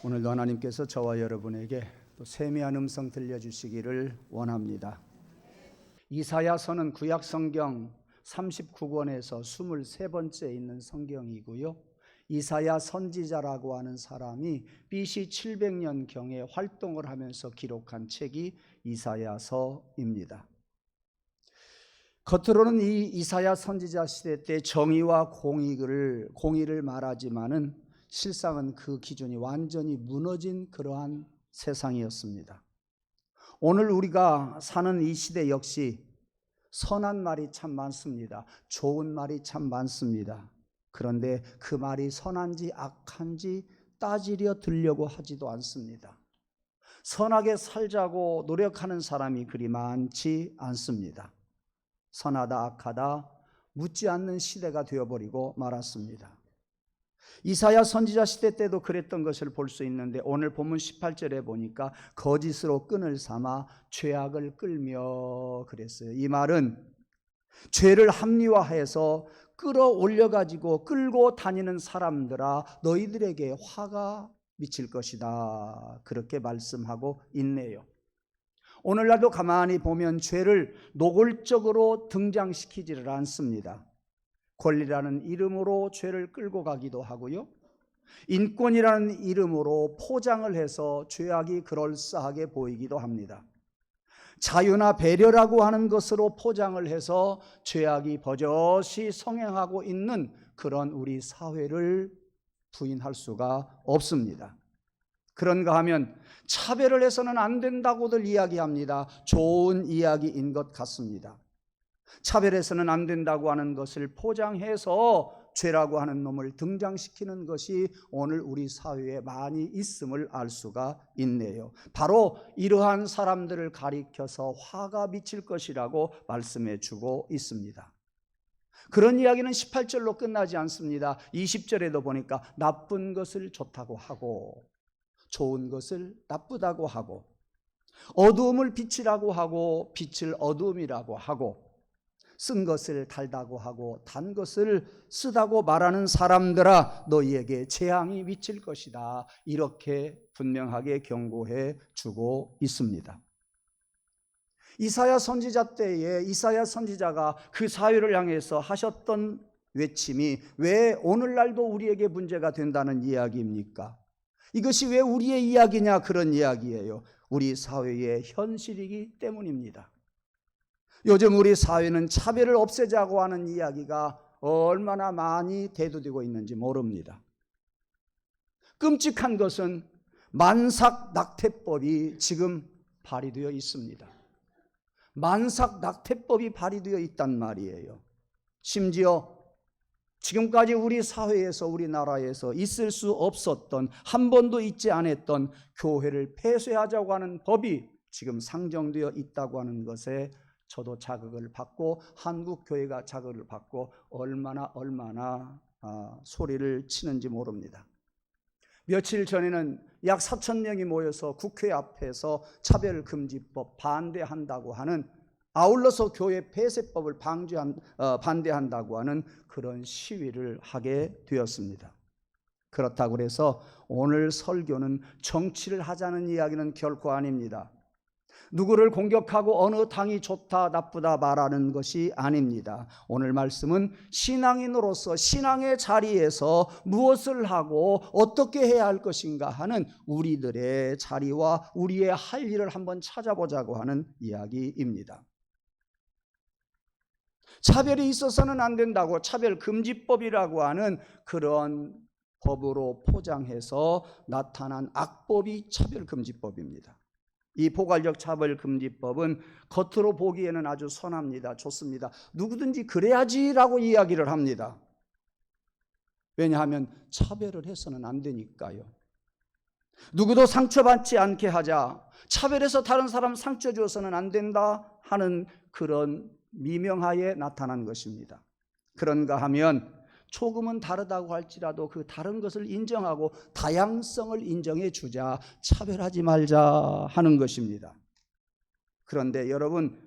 오늘도 하나님께서 저와 여러분에게 또 세미한 음성 들려주시기를 원합니다. 이사야서는 구약성경 39권에서 23번째 있는 성경이고요. 이사야 선지자라고 하는 사람이 BC 700년경에 활동을 하면서 기록한 책이 이사야서입니다. 겉으로는 이 이사야 선지자 시대 때 정의와 공의를 말하지만은 실상은 그 기준이 완전히 무너진 그러한 세상이었습니다. 오늘 우리가 사는 이 시대 역시 선한 말이 참 많습니다. 좋은 말이 참 많습니다. 그런데 그 말이 선한지 악한지 따지려 들려고 하지도 않습니다. 선하게 살자고 노력하는 사람이 그리 많지 않습니다. 선하다 악하다 묻지 않는 시대가 되어버리고 말았습니다. 이사야 선지자 시대 때도 그랬던 것을 볼 수 있는데 오늘 본문 18절에 보니까 거짓으로 끈을 삼아 죄악을 끌며 그랬어요. 이 말은 죄를 합리화해서 끌어올려가지고 끌고 다니는 사람들아 너희들에게 화가 미칠 것이다, 그렇게 말씀하고 있네요. 오늘날도 가만히 보면 죄를 노골적으로 등장시키지를 않습니다. 권리라는 이름으로 죄를 끌고 가기도 하고요, 인권이라는 이름으로 포장을 해서 죄악이 그럴싸하게 보이기도 합니다. 자유나 배려라고 하는 것으로 포장을 해서 죄악이 버젓이 성행하고 있는 그런 우리 사회를 부인할 수가 없습니다. 그런가 하면 차별을 해서는 안 된다고들 이야기합니다. 좋은 이야기인 것 같습니다. 차별해서는 안 된다고 하는 것을 포장해서 죄라고 하는 놈을 등장시키는 것이 오늘 우리 사회에 많이 있음을 알 수가 있네요. 바로 이러한 사람들을 가리켜서 화가 미칠 것이라고 말씀해 주고 있습니다. 그런 이야기는 18절로 끝나지 않습니다. 20절에도 보니까 나쁜 것을 좋다고 하고 좋은 것을 나쁘다고 하고 어두움을 빛이라고 하고 빛을 어두움이라고 하고 쓴 것을 달다고 하고 단 것을 쓰다고 말하는 사람들아 너희에게 재앙이 미칠 것이다, 이렇게 분명하게 경고해 주고 있습니다. 이사야 선지자 때에 이사야 선지자가 그 사회를 향해서 하셨던 외침이 왜 오늘날도 우리에게 문제가 된다는 이야기입니까? 이것이 왜 우리의 이야기냐, 그런 이야기예요. 우리 사회의 현실이기 때문입니다. 요즘 우리 사회는 차별을 없애자고 하는 이야기가 얼마나 많이 대두되고 있는지 모릅니다. 끔찍한 것은 만삭낙태법이 지금 발의되어 있습니다. 만삭낙태법이 발의되어 있단 말이에요. 심지어 지금까지 우리 사회에서 우리나라에서 있을 수 없었던, 한 번도 있지 않았던 교회를 폐쇄하자고 하는 법이 지금 상정되어 있다고 하는 것에 저도 자극을 받고 한국교회가 자극을 받고 얼마나 소리를 치는지 모릅니다. 며칠 전에는 약 4,000명이 모여서 국회 앞에서 차별금지법 반대한다고 하는, 아울러서 교회 폐쇄법을 반대한다고 하는 그런 시위를 하게 되었습니다. 그렇다고 해서 오늘 설교는 정치를 하자는 이야기는 결코 아닙니다. 누구를 공격하고 어느 당이 좋다 나쁘다 말하는 것이 아닙니다. 오늘 말씀은 신앙인으로서 신앙의 자리에서 무엇을 하고 어떻게 해야 할 것인가 하는 우리들의 자리와 우리의 할 일을 한번 찾아보자고 하는 이야기입니다. 차별이 있어서는 안 된다고 차별금지법이라고 하는 그런 법으로 포장해서 나타난 악법이 차별금지법입니다. 이 포괄적 차별금지법은 겉으로 보기에는 아주 선합니다. 좋습니다. 누구든지 그래야지라고 이야기를 합니다. 왜냐하면 차별을 해서는 안 되니까요. 누구도 상처받지 않게 하자, 차별해서 다른 사람 상처 주어서는 안 된다 하는 그런 미명하에 나타난 것입니다. 그런가 하면 조금은 다르다고 할지라도 그 다른 것을 인정하고 다양성을 인정해 주자, 차별하지 말자 하는 것입니다. 그런데 여러분,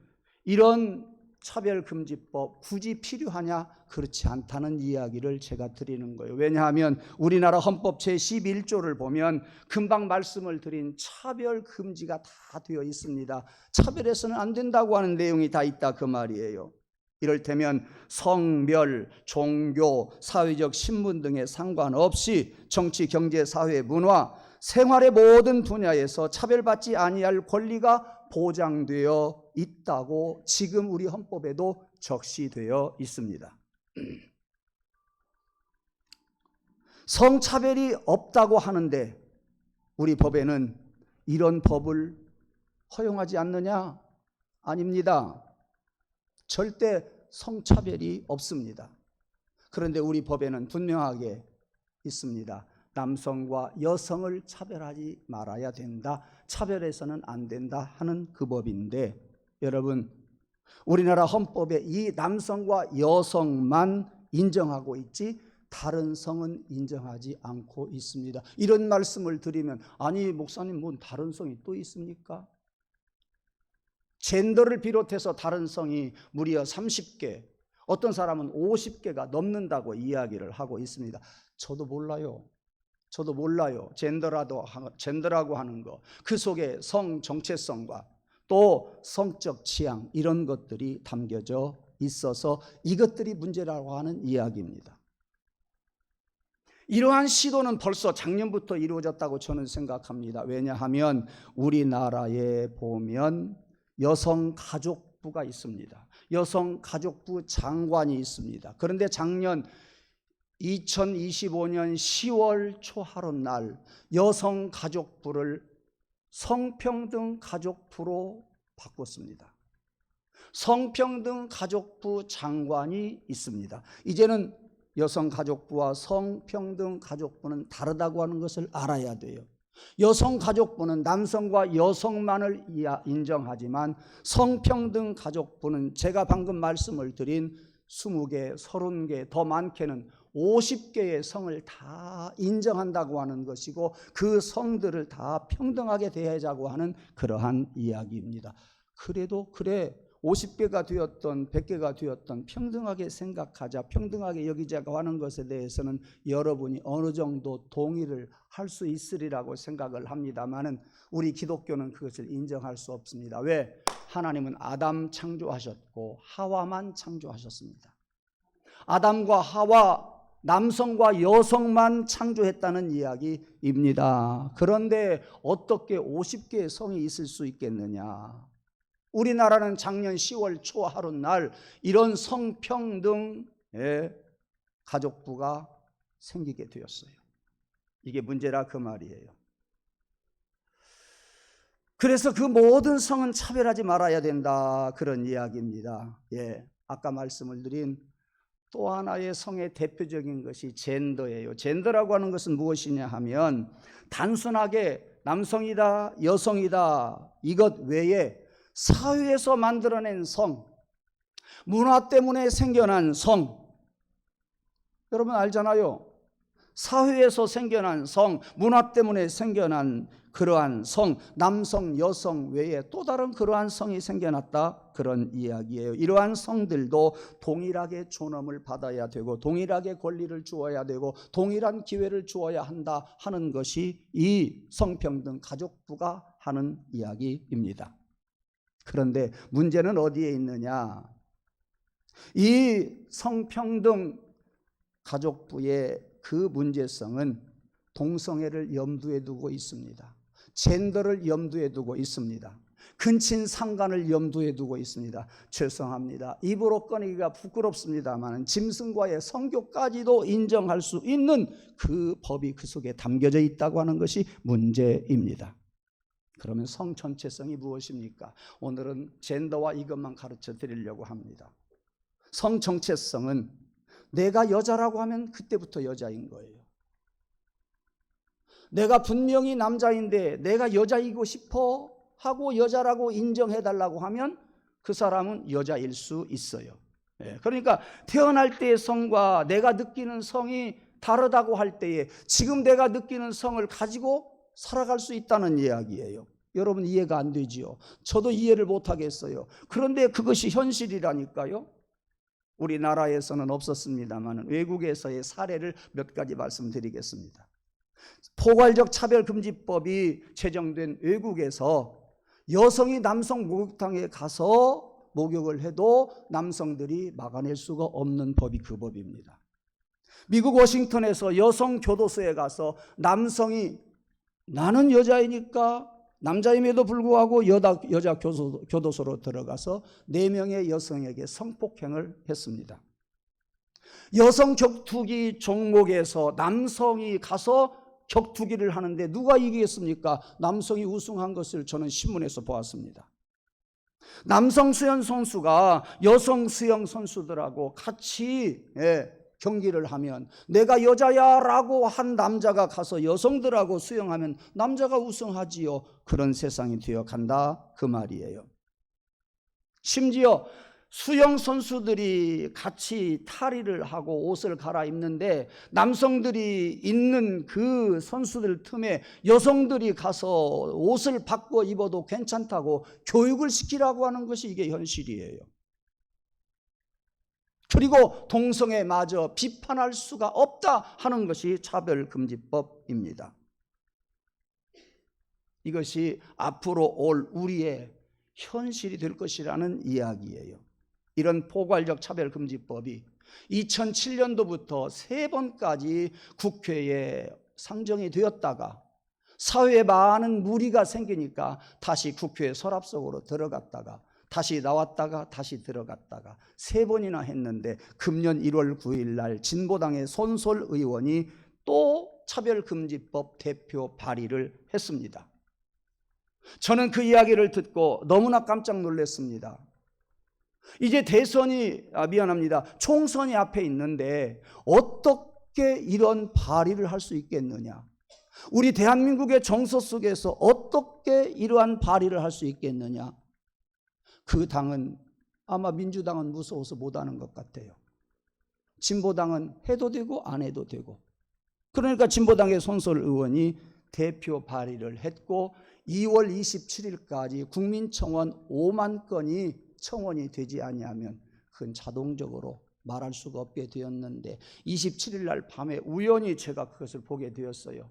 이런 차별금지법 굳이 필요하냐? 그렇지 않다는 이야기를 제가 드리는 거예요. 왜냐하면 우리나라 헌법 제11조를 보면 금방 말씀을 드린 차별금지가 다 되어 있습니다. 차별해서는 안 된다고 하는 내용이 다 있다 그 말이에요. 이를테면 성별, 종교, 사회적 신분 등에 상관없이 정치, 경제, 사회, 문화, 생활의 모든 분야에서 차별받지 아니할 권리가 보장되어 있다고 지금 우리 헌법에도 적시되어 있습니다. 성차별이 없다고 하는데 우리 법에는 이런 법을 허용하지 않느냐? 아닙니다. 절대 성차별이 없습니다. 그런데 우리 법에는 분명하게 있습니다. 남성과 여성을 차별하지 말아야 된다. 차별해서는 안 된다 하는 그 법인데, 여러분, 우리나라 헌법에 이 남성과 여성만 인정하고 있지 다른 성은 인정하지 않고 있습니다. 이런 말씀을 드리면, 아니 목사님 뭔 다른 성이 또 있습니까? 젠더를 비롯해서 다른 성이 무려 30개, 어떤 사람은 50개가 넘는다고 이야기를 하고 있습니다. 저도 몰라요. 젠더라고 하는 거, 그 속에 성 정체성과 또 성적 취향 이런 것들이 담겨져 있어서 이것들이 문제라고 하는 이야기입니다. 이러한 시도는 벌써 작년부터 이루어졌다고 저는 생각합니다. 왜냐하면 우리나라에 보면 여성가족부가 있습니다. 여성가족부 장관이 있습니다. 그런데 작년 2025년 10월 초하룻날 여성가족부를 성평등가족부로 바꿨습니다. 성평등가족부 장관이 있습니다. 이제는 여성가족부와 성평등가족부는 다르다고 하는 것을 알아야 돼요. 여성가족부는 남성과 여성만을 인정하지만 성평등가족부는 제가 방금 말씀을 드린 20개, 30개, 더 많게는 50개의 성을 다 인정한다고 하는 것이고 그 성들을 다 평등하게 대하자고 하는 그러한 이야기입니다. 그래도 그래 50개가 되었던 100개가 되었던 평등하게 생각하자, 평등하게 여기자고 하는 것에 대해서는 여러분이 어느 정도 동의를 할 수 있으리라고 생각을 합니다만은 우리 기독교는 그것을 인정할 수 없습니다. 왜? 하나님은 아담 창조하셨고 하와만 창조하셨습니다. 아담과 하와, 남성과 여성만 창조했다는 이야기입니다. 그런데 어떻게 50개의 성이 있을 수 있겠느냐? 우리나라는 작년 10월 초 하룻날 이런 성평등의 가족부가 생기게 되었어요. 이게 문제라 그 말이에요. 그래서 그 모든 성은 차별하지 말아야 된다 그런 이야기입니다. 아까 말씀을 드린 또 하나의 성의 대표적인 것이 젠더예요. 젠더라고 하는 것은 무엇이냐 하면 단순하게 남성이다, 여성이다 이것 외에 사회에서 만들어낸 성, 문화 때문에 생겨난 성, 여러분 알잖아요. 사회에서 생겨난 성, 문화 때문에 생겨난 그러한 성, 남성, 여성 외에 또 다른 그러한 성이 생겨났다 그런 이야기예요. 이러한 성들도 동일하게 존엄을 받아야 되고 동일하게 권리를 주어야 되고 동일한 기회를 주어야 한다 하는 것이 이 성평등 가족부가 하는 이야기입니다. 그런데 문제는 어디에 있느냐? 이 성평등 가족부의 그 문제성은 동성애를 염두에 두고 있습니다. 젠더를 염두에 두고 있습니다. 근친상간을 염두에 두고 있습니다. 죄송합니다. 입으로 꺼내기가 부끄럽습니다만 짐승과의 성교까지도 인정할 수 있는 그 법이 그 속에 담겨져 있다고 하는 것이 문제입니다. 그러면 성 전체성이 무엇입니까? 오늘은 젠더와 이것만 가르쳐 드리려고 합니다. 성 정체성은 내가 여자라고 하면 그때부터 여자인 거예요. 내가 분명히 남자인데 내가 여자이고 싶어 하고 여자라고 인정해달라고 하면 그 사람은 여자일 수 있어요. 그러니까 태어날 때의 성과 내가 느끼는 성이 다르다고 할 때에 지금 내가 느끼는 성을 가지고 살아갈 수 있다는 이야기예요. 여러분 이해가 안 되지요. 저도 이해를 못 하겠어요. 그런데 그것이 현실이라니까요. 우리나라에서는 없었습니다만 외국에서의 사례를 몇 가지 말씀드리겠습니다. 포괄적 차별금지법이 제정된 외국에서 여성이 남성 목욕탕에 가서 목욕을 해도 남성들이 막아낼 수가 없는 법이 그 법입니다. 미국 워싱턴에서 여성 교도소에 가서 남성이 나는 여자이니까 남자임에도 불구하고 여자 교도소로 들어가서 4명의 여성에게 성폭행을 했습니다. 여성 격투기 종목에서 남성이 가서 격투기를 하는데 누가 이기겠습니까? 남성이 우승한 것을 저는 신문에서 보았습니다. 남성 수영 선수가 여성 수영 선수들하고 같이 경기를 하면 내가 여자야 라고 한 남자가 가서 여성들하고 수영하면 남자가 우승하지요. 그런 세상이 되어간다 그 말이에요. 심지어 수영 선수들이 같이 탈의를 하고 옷을 갈아입는데 남성들이 있는 그 선수들 틈에 여성들이 가서 옷을 바꿔 입어도 괜찮다고 교육을 시키라고 하는 것이 이게 현실이에요. 그리고 동성애마저 비판할 수가 없다 하는 것이 차별금지법입니다. 이것이 앞으로 올 우리의 현실이 될 것이라는 이야기예요. 이런 포괄적 차별금지법이 2007년도부터 3번까지 국회에 상정이 되었다가 사회에 많은 무리가 생기니까 다시 국회 서랍 속으로 들어갔다가 다시 나왔다가 다시 들어갔다가 3번이나 했는데 금년 1월 9일 날 진보당의 손솔 의원이 또 차별금지법 대표 발의를 했습니다. 저는 그 이야기를 듣고 너무나 깜짝 놀랐습니다. 이제 총선이 앞에 있는데 어떻게 이런 발의를 할 수 있겠느냐? 우리 대한민국의 정서 속에서 어떻게 이러한 발의를 할 수 있겠느냐? 그 당은 아마 민주당은 무서워서 못하는 것 같아요. 진보당은 해도 되고 안 해도 되고. 그러니까 진보당의 손솔 의원이 대표 발의를 했고 2월 27일까지 국민청원 5만 건이 청원이 되지 아니하면 그건 자동적으로 말할 수가 없게 되었는데 27일 날 밤에 우연히 제가 그것을 보게 되었어요.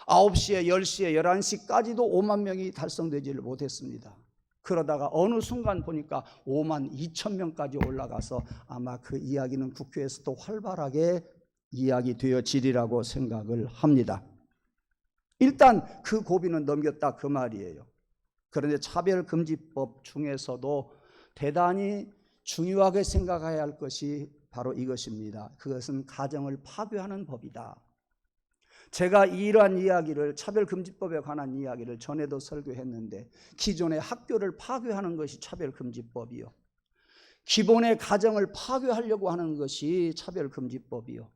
9시에 10시에 11시까지도 5만 명이 달성되지를 못했습니다. 그러다가 어느 순간 보니까 5만 2천 명까지 올라가서 아마 그 이야기는 국회에서도 활발하게 이야기되어지리라고 생각을 합니다. 일단 그 고비는 넘겼다 그 말이에요. 그런데 차별금지법 중에서도 대단히 중요하게 생각해야 할 것이 바로 이것입니다. 그것은 가정을 파괴하는 법이다. 제가 이러한 이야기를 차별금지법에 관한 이야기를 전에도 설교했는데 기존의 학교를 파괴하는 것이 차별금지법이요. 기본의 가정을 파괴하려고 하는 것이 차별금지법이요.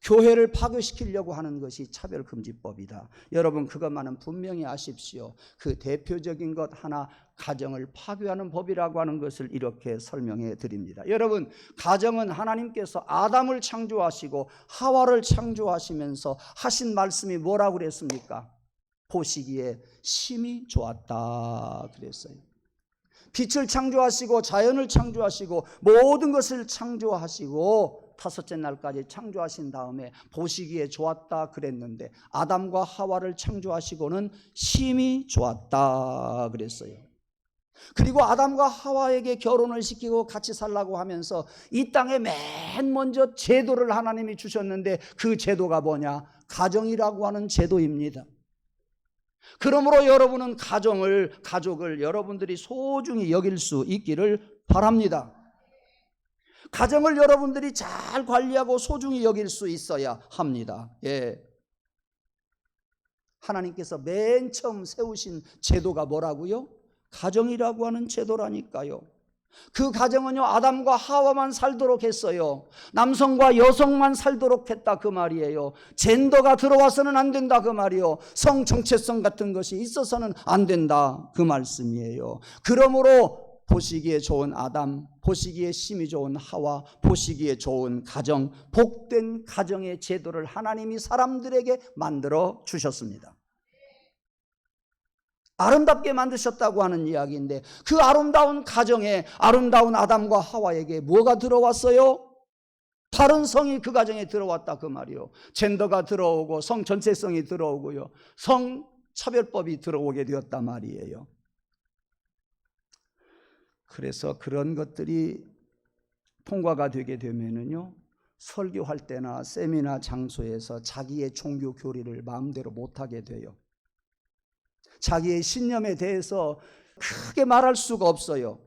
교회를 파괴시키려고 하는 것이 차별금지법이다. 여러분 그것만은 분명히 아십시오. 그 대표적인 것 하나 가정을 파괴하는 법이라고 하는 것을 이렇게 설명해 드립니다. 여러분 가정은 하나님께서 아담을 창조하시고 하와를 창조하시면서 하신 말씀이 뭐라고 그랬습니까? 보시기에 심히 좋았다 그랬어요. 빛을 창조하시고 자연을 창조하시고 모든 것을 창조하시고 5째 날까지 창조하신 다음에 보시기에 좋았다 그랬는데 아담과 하와를 창조하시고는 심히 좋았다 그랬어요. 그리고 아담과 하와에게 결혼을 시키고 같이 살라고 하면서 이 땅에 맨 먼저 제도를 하나님이 주셨는데 그 제도가 뭐냐? 가정이라고 하는 제도입니다. 그러므로 여러분은 가족을 여러분들이 소중히 여길 수 있기를 바랍니다. 가정을 여러분들이 잘 관리하고 소중히 여길 수 있어야 합니다. 예. 하나님께서 맨 처음 세우신 제도가 뭐라고요? 가정이라고 하는 제도라니까요. 그 가정은요 아담과 하와만 살도록 했어요. 남성과 여성만 살도록 했다 그 말이에요. 젠더가 들어와서는 안 된다 그 말이에요. 성 정체성 같은 것이 있어서는 안 된다 그 말씀이에요. 그러므로 보시기에 좋은 아담, 보시기에 심히 좋은 하와, 보시기에 좋은 가정, 복된 가정의 제도를 하나님이 사람들에게 만들어 주셨습니다. 아름답게 만드셨다고 하는 이야기인데 그 아름다운 가정에 아름다운 아담과 하와에게 뭐가 들어왔어요? 다른 성이 그 가정에 들어왔다 그 말이요. 젠더가 들어오고 성 전체성이 들어오고요. 성 차별법이 들어오게 되었단 말이에요. 그래서 그런 것들이 통과가 되게 되면은요, 설교할 때나 세미나 장소에서 자기의 종교 교리를 마음대로 못하게 돼요. 자기의 신념에 대해서 크게 말할 수가 없어요.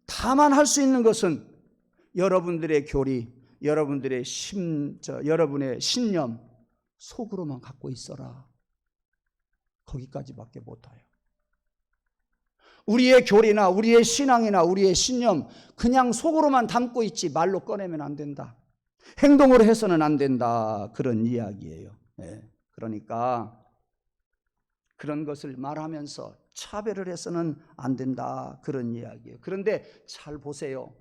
다만 할 수 있는 것은 여러분들의 교리, 여러분들의 여러분의 신념 속으로만 갖고 있어라. 거기까지밖에 못해요. 우리의 교리나 우리의 신앙이나 우리의 신념 그냥 속으로만 담고 있지 말로 꺼내면 안 된다. 행동으로 해서는 안 된다. 그런 이야기예요. 네. 그러니까 그런 것을 말하면서 차별을 해서는 안 된다. 그런 이야기예요. 그런데 잘 보세요.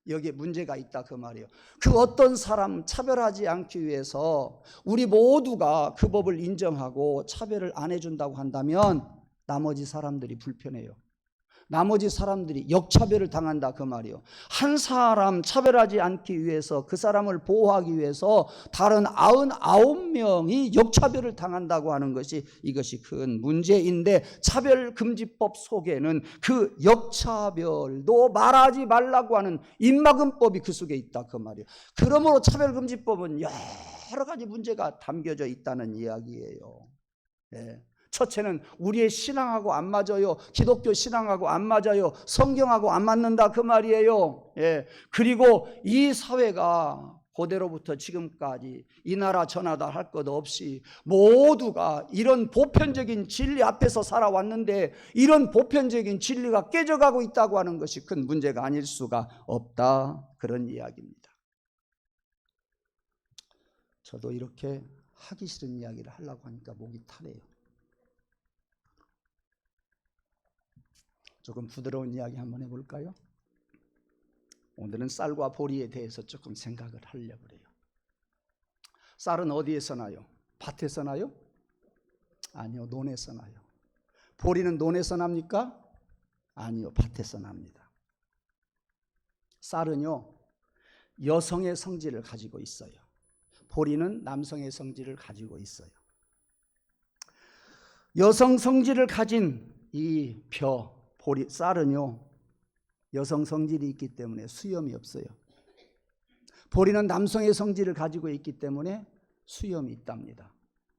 여기에 문제가 있다 그 말이에요. 그 어떤 사람 차별하지 않기 위해서 우리 모두가 그 법을 인정하고 차별을 안 해준다고 한다면 나머지 사람들이 불편해요. 나머지 사람들이 역차별을 당한다 그 말이에요. 한 사람 차별하지 않기 위해서 그 사람을 보호하기 위해서 다른 99명이 역차별을 당한다고 하는 것이 이것이 큰 문제인데 차별금지법 속에는 그 역차별도 말하지 말라고 하는 입막음법이 그 속에 있다 그 말이에요. 그러므로 차별금지법은 여러 가지 문제가 담겨져 있다는 이야기예요. 네. 첫째는 우리의 신앙하고 안 맞아요. 기독교 신앙하고 안 맞아요. 성경하고 안 맞는다 그 말이에요. 예. 그리고 이 사회가 고대로부터 지금까지 이 나라 저 나라 할 것 없이 모두가 이런 보편적인 진리 앞에서 살아왔는데 이런 보편적인 진리가 깨져가고 있다고 하는 것이 큰 문제가 아닐 수가 없다. 그런 이야기입니다. 저도 이렇게 하기 싫은 이야기를 하려고 하니까 목이 타네요. 조금 부드러운 이야기 한번 해볼까요? 오늘은 쌀과 보리에 대해서 조금 생각을 하려고 해요. 쌀은 어디에서 나요? 밭에서 나요? 아니요, 논에서 나요. 보리는 논에서 납니까? 아니요, 밭에서 납니다. 쌀은요, 여성의 성질을 가지고 있어요. 보리는 남성의 성질을 가지고 있어요. 여성 성질을 가진 이 보리, 쌀은요, 여성 성질이 있기 때문에 수염이 없어요. 보리는 남성의 성질을 가지고 있기 때문에 수염이 있답니다.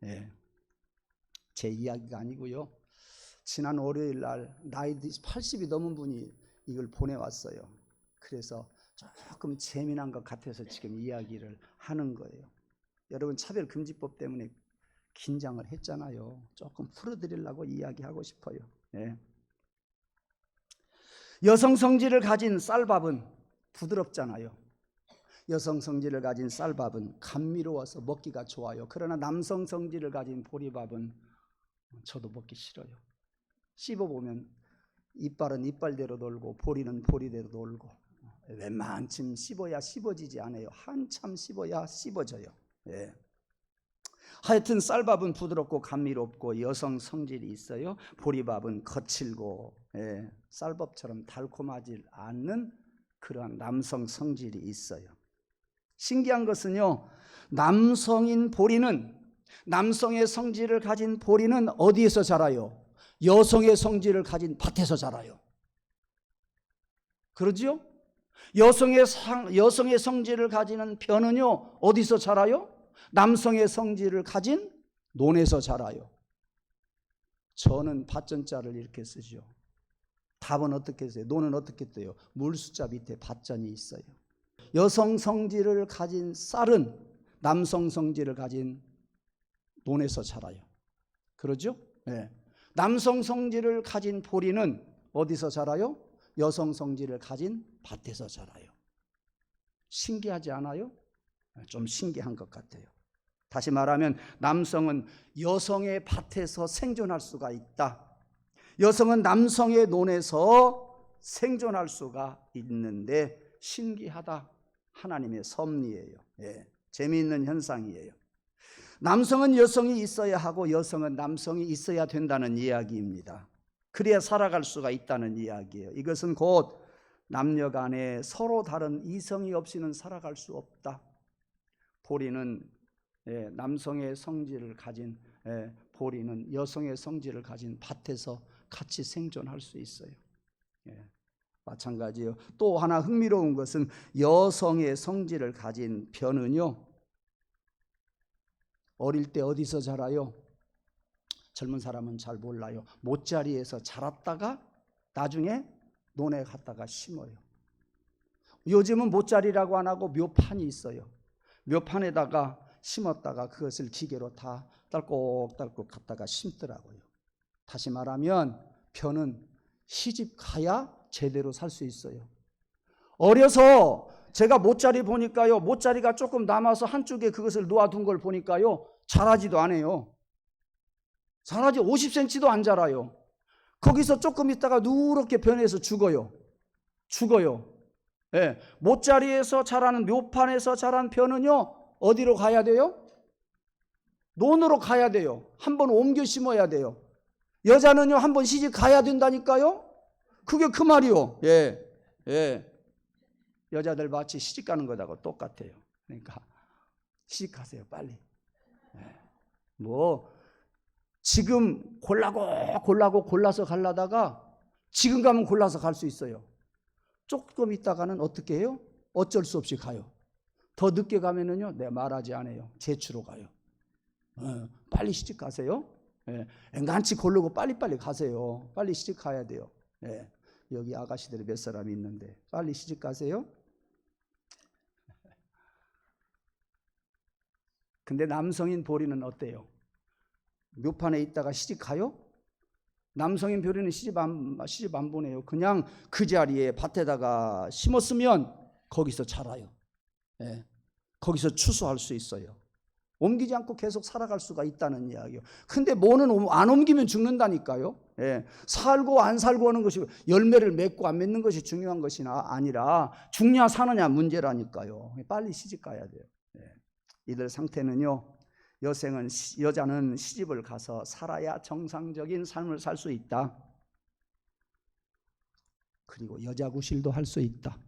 예. 제 이야기가 아니고요. 지난 월요일 날 나이 80이 넘은 분이 이걸 보내왔어요. 그래서 조금 재미난 것 같아서 지금 이야기를 하는 거예요. 여러분 차별금지법 때문에 긴장을 했잖아요. 조금 풀어드리려고 이야기하고 싶어요. 예. 여성 성질을 가진 쌀밥은 부드럽잖아요. 여성 성질을 가진 쌀밥은 감미로워서 먹기가 좋아요. 그러나 남성 성질을 가진 보리밥은 저도 먹기 싫어요. 씹어보면 이빨은 이빨대로 돌고 보리는 보리대로 돌고 웬만큼 씹어야 씹어지지 않아요. 한참 씹어야 씹어져요. 예. 하여튼 쌀밥은 부드럽고 감미롭고 여성 성질이 있어요. 보리밥은 거칠고 쌀밥처럼 달콤하지 않는 그러한 남성 성질이 있어요. 신기한 것은요, 남성인 보리는, 남성의 성질을 가진 보리는 어디에서 자라요? 여성의 성질을 가진 밭에서 자라요. 그러지요? 여성의 성질을 가지는 벼는요, 어디서 자라요? 남성의 성질을 가진 논에서 자라요. 저는 밭전자를 이렇게 쓰죠. 답은 어떻게 써요? 논은 어떻게 떠요? 물 숫자 밑에 밭전이 있어요. 여성 성질을 가진 쌀은 남성 성질을 가진 논에서 자라요. 그러죠? 네. 남성 성질을 가진 보리는 어디서 자라요? 여성 성질을 가진 밭에서 자라요. 신기하지 않아요? 좀 신기한 것 같아요. 다시 말하면 남성은 여성의 밭에서 생존할 수가 있다. 여성은 남성의 논에서 생존할 수가 있는데 신기하다. 하나님의 섭리예요. 예, 재미있는 현상이에요. 남성은 여성이 있어야 하고 여성은 남성이 있어야 된다는 이야기입니다. 그래야 살아갈 수가 있다는 이야기예요. 이것은 곧 남녀 간에 서로 다른 이성이 없이는 살아갈 수 없다. 보리는 남성의 성질을 가진, 보리는 여성의 성질을 가진 밭에서 같이 생존할 수 있어요. 마찬가지예요. 또 하나 흥미로운 것은 여성의 성질을 가진 벼는요, 어릴 때 어디서 자라요? 젊은 사람은 잘 몰라요. 못자리에서 자랐다가 나중에 논에 갔다가 심어요. 요즘은 못자리라고 안 하고 묘판이 있어요. 묘판에다가 심었다가 그것을 기계로 다 딸꾹딸꾹 갖다가 심더라고요. 다시 말하면 벼는 시집 가야 제대로 살 수 있어요. 어려서 제가 못자리 보니까요, 못자리가 조금 남아서 한쪽에 그것을 놓아둔 걸 보니까요, 자라지도 않아요. 자라지 50cm도 안 자라요. 거기서 조금 있다가 누렇게 변해서 죽어요. 못자리에서 자라는, 묘판에서 자란 벼는요, 어디로 가야 돼요? 논으로 가야 돼요. 한번 옮겨 심어야 돼요. 여자는요, 한번 시집 가야 된다니까요. 그게 그 말이요. 여자들 마치 시집 가는 것하고 똑같아요. 그러니까 시집 가세요, 빨리. 지금 골라서 가려다가 지금 가면 골라서 갈 수 있어요. 조금 있다가는 어떻게 해요? 어쩔 수 없이 가요. 더 늦게 가면은요, 말하지 않아요. 제추로 가요. 빨리 시집 가세요. 앵간치 고르고 빨리빨리 가세요. 빨리 시집 가야 돼요. 여기 아가씨들이 몇 사람이 있는데 빨리 시집 가세요. 근데 남성인 보리는 어때요? 묘판에 있다가 시집 가요? 남성인 보리는 시집 안 보내요. 그냥 그 자리에 밭에다가 심었으면 거기서 자라요. 거기서 추수할 수 있어요. 옮기지 않고 계속 살아갈 수가 있다는 이야기예요. 근데 뭐는 안 옮기면 죽는다니까요. 살고 안 살고 하는 것이, 열매를 맺고 안 맺는 것이 중요한 것이 아니라 죽냐 사느냐 문제라니까요. 빨리 시집 가야 돼요. 이들 상태는요, 여자는 시집을 가서 살아야 정상적인 삶을 살 수 있다. 그리고 여자 구실도 할 수 있다.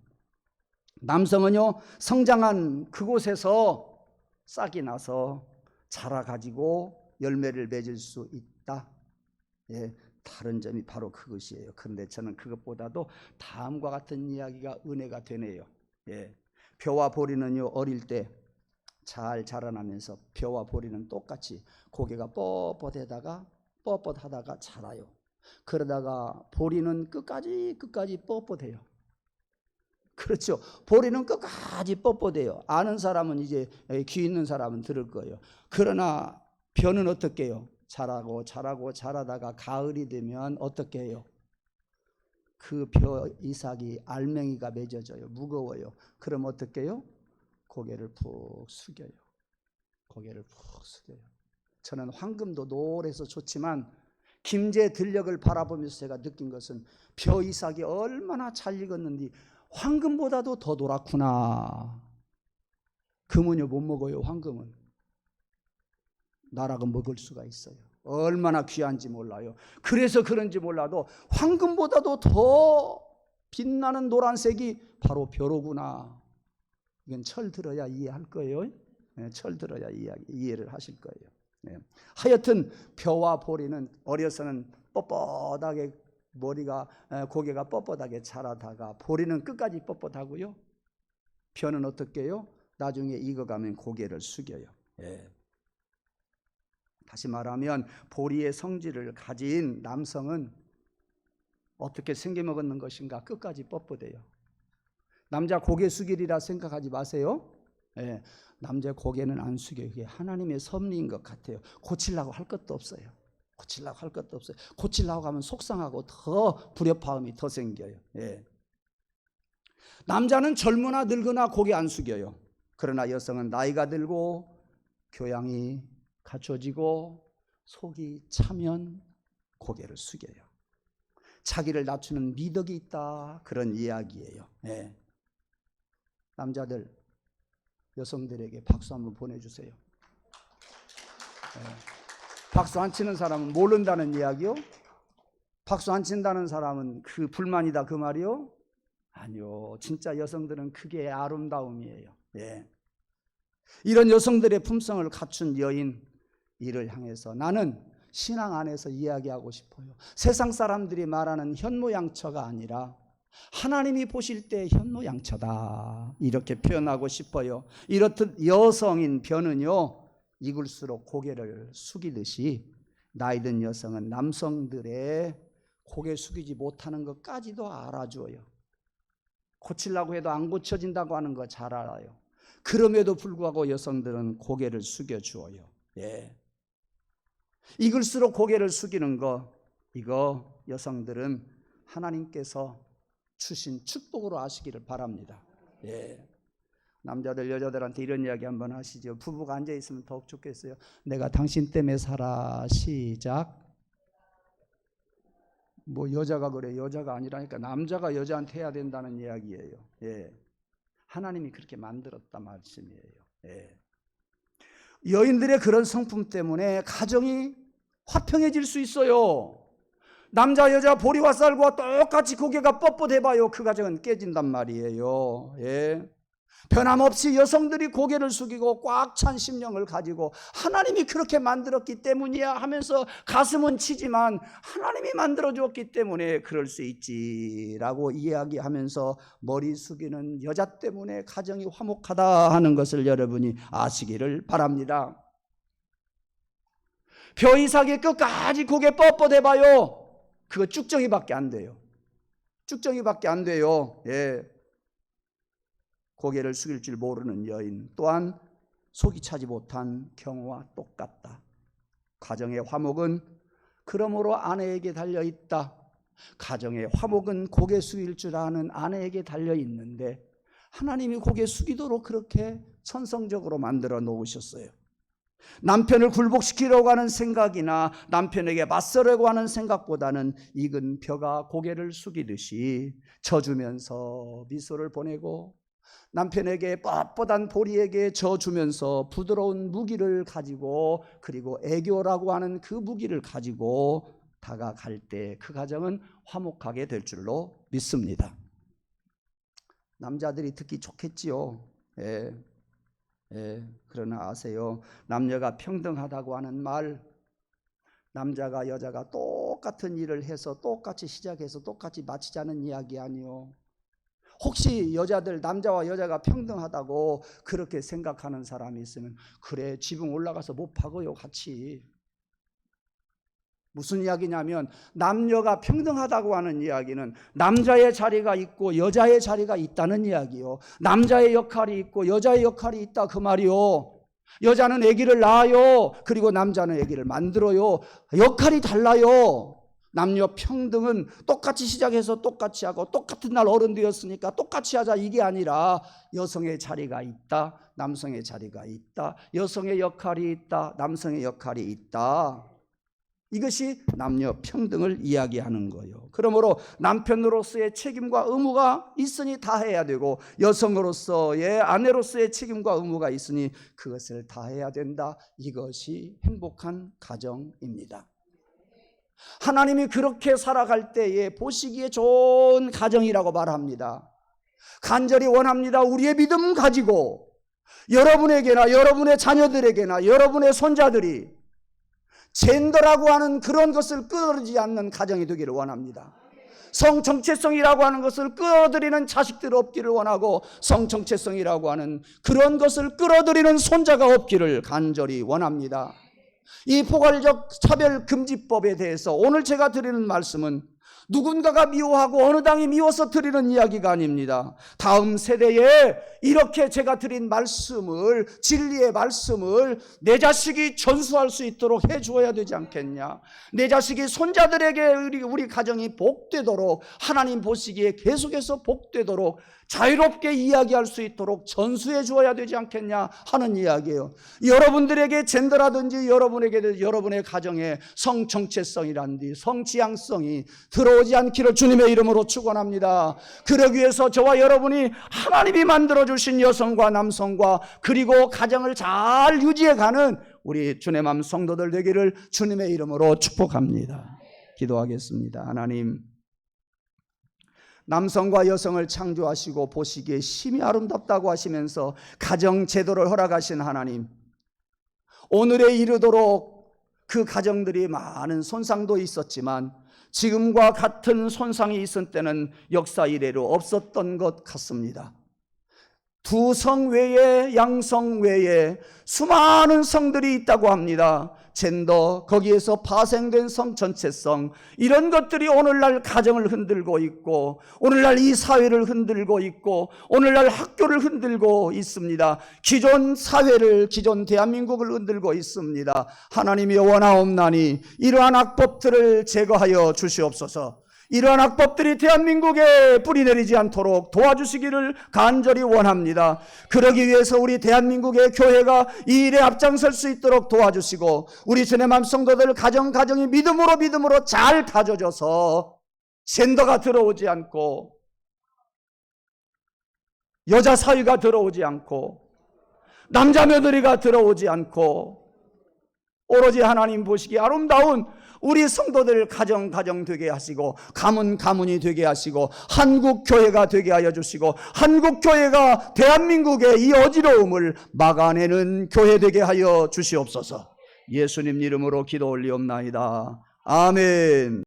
남성은요, 성장한 그곳에서 싹이 나서 자라가지고 열매를 맺을 수 있다. 다른 점이 바로 그것이에요. 그런데 저는 그것보다도 다음과 같은 이야기가 은혜가 되네요. 벼와 보리는요, 어릴 때 잘 자라나면서 벼와 보리는 똑같이 고개가 뻣뻣하다가 자라요. 그러다가 보리는 끝까지 뻣뻣해요. 그렇죠. 보리는 끝까지 뻣뻣해요. 아는 사람은, 이제 귀 있는 사람은 들을 거예요. 그러나 벼는 어떻게 해요? 자라다가 가을이 되면 어떻게 해요? 그 벼 이삭이 알맹이가 맺어져요. 무거워요. 그럼 어떻게 해요? 고개를 푹 숙여요. 저는 황금도 노래서 좋지만 김제 들녘을 바라보면서 제가 느낀 것은 벼 이삭이 얼마나 잘 익었는지 황금보다도 더 노랗구나. 금은요 못 먹어요. 황금은 나락은 먹을 수가 있어요. 얼마나 귀한지 몰라요. 그래서 그런지 몰라도 황금보다도 더 빛나는 노란색이 바로 벼로구나. 이건 철 들어야 이해할 거예요. 철 들어야 이해를 하실 거예요. 하여튼 벼와 보리는 어려서는 뻣뻣하게 고개가 뻣뻣하게 자라다가 보리는 끝까지 뻣뻣하고요. 벼는 어떻게 해요? 나중에 익어가면 고개를 숙여요. 다시 말하면 보리의 성질을 가진 남성은 어떻게 생겨먹는 것인가? 끝까지 뻣뻣해요. 남자 고개 숙이리라 생각하지 마세요. 남자 고개는 안 숙여요. 이게 하나님의 섭리인 것 같아요. 고치려고 할 것도 없어요. 고치려고 하면 속상하고 더 불협화음이 더 생겨요. 남자는 젊으나 늙으나 고개 안 숙여요. 그러나 여성은 나이가 들고 교양이 갖춰지고 속이 차면 고개를 숙여요. 자기를 낮추는 미덕이 있다, 그런 이야기예요. 남자들, 여성들에게 박수 한번 보내주세요. 박수 안 치는 사람은 모른다는 이야기요? 박수 안 친다는 사람은 그 불만이다 그 말이요? 아니요. 진짜 여성들은 그게 아름다움이에요. 예. 이런 여성들의 품성을 갖춘 여인, 이를 향해서 나는 신앙 안에서 이야기하고 싶어요. 세상 사람들이 말하는 현모양처가 아니라 하나님이 보실 때 현모양처다, 이렇게 표현하고 싶어요. 이렇듯 여성인 벼는요, 익을수록 고개를 숙이듯이 나이든 여성은 남성들의 고개 숙이지 못하는 것까지도 알아줘요. 고치려고 해도 안 고쳐진다고 하는 거 잘 알아요. 그럼에도 불구하고 여성들은 고개를 숙여주어요. 예. 익을수록 고개를 숙이는 거, 이거 여성들은 하나님께서 주신 축복으로 아시기를 바랍니다. 예. 남자들 여자들한테 이런 이야기 한번 하시죠. 부부가 앉아있으면 더욱 좋겠어요. 내가 당신 때문에 살아. 시작. 뭐 여자가 그래. 여자가 아니라니까 남자가 여자한테 해야 된다는 이야기예요. 예. 하나님이 그렇게 만들었다 말씀이에요. 예. 여인들의 그런 성품 때문에 가정이 화평해질 수 있어요. 남자 여자 보리와 쌀과 똑같이 고개가 뻣뻣해봐요. 그 가정은 깨진단 말이에요. 예. 변함없이 여성들이 고개를 숙이고 꽉 찬 심령을 가지고 하나님이 그렇게 만들었기 때문이야 하면서 가슴은 치지만 하나님이 만들어주었기 때문에 그럴 수 있지라고 이야기하면서 머리 숙이는 여자 때문에 가정이 화목하다 하는 것을 여러분이 아시기를 바랍니다. 벼 이삭이 끝까지 고개 뻣뻣해봐요. 그거 쭉정이밖에 안 돼요. 쭉정이밖에 안 돼요. 예. 고개를 숙일 줄 모르는 여인 또한 속이 차지 못한 경우와 똑같다. 가정의 화목은 그러므로 아내에게 달려있다. 가정의 화목은 고개 숙일 줄 아는 아내에게 달려있는데 하나님이 고개 숙이도록 그렇게 천성적으로 만들어 놓으셨어요. 남편을 굴복시키려고 하는 생각이나 남편에게 맞서려고 하는 생각보다는 익은 벼가 고개를 숙이듯이 져주면서 미소를 보내고 남편에게 뻣뻣한 보리에게 져주면서 부드러운 무기를 가지고 그리고 애교라고 하는 그 무기를 가지고 다가갈 때 그 가정은 화목하게 될 줄로 믿습니다. 남자들이 듣기 좋겠지요. 예. 예. 그러나 아세요, 남녀가 평등하다고 하는 말, 남자가 여자가 똑같은 일을 해서 똑같이 시작해서 똑같이 마치자는 이야기 아니요. 혹시 여자들 남자와 여자가 평등하다고 그렇게 생각하는 사람이 있으면 그래, 지붕 올라가서 못 박아요 같이. 무슨 이야기냐면 남녀가 평등하다고 하는 이야기는 남자의 자리가 있고 여자의 자리가 있다는 이야기요. 남자의 역할이 있고 여자의 역할이 있다 그 말이요. 여자는 아기를 낳아요. 그리고 남자는 아기를 만들어요. 역할이 달라요. 남녀 평등은 똑같이 시작해서 똑같이 하고 똑같은 날 어른 되었으니까 똑같이 하자 이게 아니라 여성의 자리가 있다, 남성의 자리가 있다, 여성의 역할이 있다, 남성의 역할이 있다. 이것이 남녀 평등을 이야기하는 거예요. 그러므로 남편으로서의 책임과 의무가 있으니 다 해야 되고 여성으로서의 아내로서의 책임과 의무가 있으니 그것을 다 해야 된다. 이것이 행복한 가정입니다. 하나님이 그렇게 살아갈 때에 보시기에 좋은 가정이라고 말합니다. 간절히 원합니다. 우리의 믿음 가지고 여러분에게나 여러분의 자녀들에게나 여러분의 손자들이 젠더라고 하는 그런 것을 끌어들이지 않는 가정이 되기를 원합니다. 성정체성이라고 하는 것을 끌어들이는 자식들 없기를 원하고 성정체성이라고 하는 그런 것을 끌어들이는 손자가 없기를 간절히 원합니다. 이 포괄적 차별금지법에 대해서 오늘 제가 드리는 말씀은 누군가가 미워하고 어느 당이 미워서 드리는 이야기가 아닙니다. 다음 세대에 이렇게 제가 드린 말씀을, 진리의 말씀을 내 자식이 전수할 수 있도록 해주어야 되지 않겠냐. 내 자식이 손자들에게 우리 가정이 복되도록, 하나님 보시기에 계속해서 복되도록 자유롭게 이야기할 수 있도록 전수해 주어야 되지 않겠냐 하는 이야기예요. 여러분들에게 젠더라든지 여러분의 가정에 성정체성이란지 성지향성이 들어오지 않기를 주님의 이름으로 축원합니다. 그러기 위해서 저와 여러분이 하나님이 만들어주신 여성과 남성과 그리고 가정을 잘 유지해가는 우리 주의 마음 성도들 되기를 주님의 이름으로 축복합니다. 기도하겠습니다. 하나님, 남성과 여성을 창조하시고 보시기에 심히 아름답다고 하시면서 가정 제도를 허락하신 하나님, 오늘에 이르도록 그 가정들이 많은 손상도 있었지만 지금과 같은 손상이 있을 때는 역사 이래로 없었던 것 같습니다. 두 성 외에 양성 외에 수많은 성들이 있다고 합니다. 젠더, 거기에서 파생된 성 전체성, 이런 것들이 오늘날 가정을 흔들고 있고 오늘날 이 사회를 흔들고 있고 오늘날 학교를 흔들고 있습니다. 기존 사회를, 기존 대한민국을 흔들고 있습니다. 하나님이 원하옵나니 이러한 악법들을 제거하여 주시옵소서. 이러한 악법들이 대한민국에 뿌리내리지 않도록 도와주시기를 간절히 원합니다. 그러기 위해서 우리 대한민국의 교회가 이 일에 앞장설 수 있도록 도와주시고 우리 주의 마음 성도들 가정이 믿음으로 잘 다져져서 젠더가 들어오지 않고 여자 사위가 들어오지 않고 남자 며느리가 들어오지 않고 오로지 하나님 보시기에 아름다운 우리 성도들 가정 되게 하시고 가문이 되게 하시고 한국교회가 되게 하여 주시고 한국교회가 대한민국의 이 어지러움을 막아내는 교회 되게 하여 주시옵소서. 예수님 이름으로 기도 올리옵나이다. 아멘.